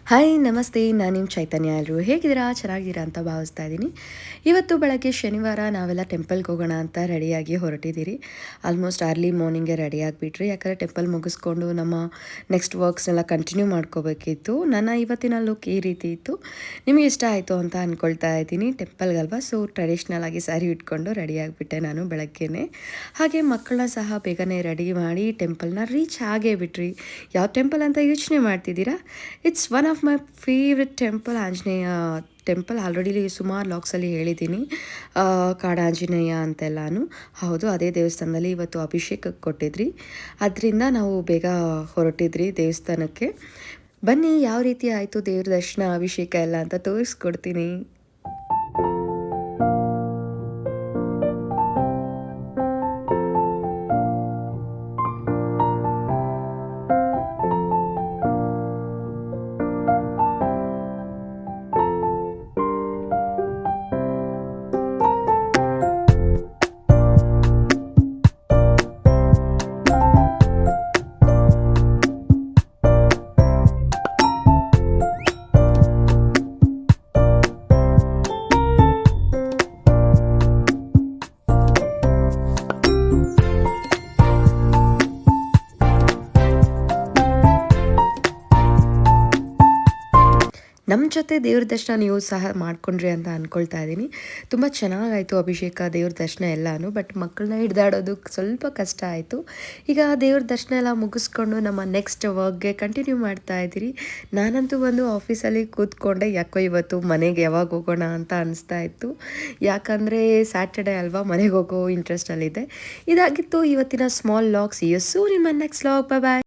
Hi ನಮಸ್ತೆ, ನಾನು ನಿಮ್ಮ ಚೈತನ್ಯ. ಎಲ್ಲರೂ ಹೇಗಿದ್ದೀರಾ? ಚೆನ್ನಾಗಿದ್ದೀರಾ ಅಂತ ಭಾವಿಸ್ತಾ ಇದ್ದೀನಿ. ಇವತ್ತು ಬೆಳಗ್ಗೆ ಶನಿವಾರ ನಾವೆಲ್ಲ ಟೆಂಪಲ್ಗೆ ಹೋಗೋಣ ಅಂತ ರೆಡಿಯಾಗಿ ಹೊರಟಿದ್ದೀರಿ. ಆಲ್ಮೋಸ್ಟ್ ಅರ್ಲಿ ಮಾರ್ನಿಂಗೇ ರೆಡಿ ಆಗಿಬಿಟ್ರಿ. ಯಾಕಂದರೆ ಟೆಂಪಲ್ ಮುಗಿಸ್ಕೊಂಡು ನಮ್ಮ ನೆಕ್ಸ್ಟ್ ವರ್ಕ್ಸ್ನೆಲ್ಲ ಕಂಟಿನ್ಯೂ ಮಾಡ್ಕೋಬೇಕಿತ್ತು. ನನ್ನ ಇವತ್ತಿನ ಲುಕ್ ಈ ರೀತಿ ಇತ್ತು. ನಿಮಗೆ ಇಷ್ಟ ಆಯಿತು ಅಂತ ಅಂದ್ಕೊಳ್ತಾ ಇದ್ದೀನಿ. ಟೆಂಪಲ್ಗಲ್ವಾ, ಸೊ ಟ್ರೆಡಿಷ್ನಲ್ ಆಗಿ ಸ್ಯಾರಿ ಉಟ್ಕೊಂಡು ರೆಡಿ ಆಗಿಬಿಟ್ಟೆ ನಾನು ಬೆಳಗ್ಗೆನೇ. ಹಾಗೆ ಮಕ್ಕಳನ್ನ ಸಹ ಬೇಗನೆ ರೆಡಿ ಮಾಡಿ ಟೆಂಪಲ್ನ ರೀಚ್ ಆಗೇ ಬಿಟ್ರಿ. ಯಾವ ಟೆಂಪಲ್ ಅಂತ ಯೋಚನೆ ಮಾಡ್ತಿದ್ದೀರಾ? It's one of my favourite temple, Anjaneya temple. Already ಸುಮಾರು ಲಾಗ್ಸಲ್ಲಿ ಹೇಳಿದ್ದೀನಿ, ಕಾಡಾಂಜನೇಯ ಅಂತೆಲ್ಲಾನು. ಹೌದು, ಅದೇ ದೇವಸ್ಥಾನದಲ್ಲಿ ಇವತ್ತು ಅಭಿಷೇಕಕ್ಕೆ ಕೊಟ್ಟಿದ್ರಿ. ಅದರಿಂದ ನಾವು ಬೇಗ ಹೊರಟಿದ್ರಿ ದೇವಸ್ಥಾನಕ್ಕೆ. ಬನ್ನಿ, ಯಾವ ರೀತಿ ಆಯಿತು ದೇವ್ರ ದರ್ಶನ, ಅಭಿಷೇಕ ಎಲ್ಲ ಅಂತ ತೋರಿಸ್ಕೊಡ್ತೀನಿ. ನಮ್ಮ ಜೊತೆ ದೇವ್ರ ದರ್ಶನ ನೀವು ಸಹ ಮಾಡ್ಕೊಂಡ್ರಿ ಅಂತ ಅಂದ್ಕೊಳ್ತಾ ಇದ್ದೀನಿ. ತುಂಬ ಚೆನ್ನಾಗಾಯಿತು ಅಭಿಷೇಕ, ದೇವ್ರ ದರ್ಶನ ಎಲ್ಲನೂ. ಬಟ್ ಮಕ್ಕಳನ್ನ ಹಿಡ್ದಾಡೋದು ಸ್ವಲ್ಪ ಕಷ್ಟ ಆಯಿತು. ಈಗ ದೇವ್ರ ದರ್ಶನ ಎಲ್ಲ ಮುಗಿಸ್ಕೊಂಡು ನಮ್ಮ ನೆಕ್ಸ್ಟ್ ವರ್ಕ್ಗೆ ಕಂಟಿನ್ಯೂ ಮಾಡ್ತಾ ಇದ್ದೀರಿ. ನಾನಂತೂ ಒಂದು ಆಫೀಸಲ್ಲಿ ಕೂತ್ಕೊಂಡೆ. ಯಾಕೋ ಇವತ್ತು ಮನೆಗೆ ಯಾವಾಗ ಹೋಗೋಣ ಅಂತ ಅನಿಸ್ತಾ ಇತ್ತು. ಯಾಕಂದರೆ ಸ್ಯಾಟರ್ಡೆ ಅಲ್ವಾ, ಮನೆಗೆ ಹೋಗೋ ಇಂಟ್ರೆಸ್ಟಲ್ಲಿದೆ. ಇದಾಗಿತ್ತು ಇವತ್ತಿನ ಸ್ಮಾಲ್ ಲಾಗ್ಸ್. ಯಸ್ಸು ನಿಮ್ಮ ನೆಕ್ಸ್ಟ್ ಲಾಗ್. ಬಾಯ್ ಬಾಯ್.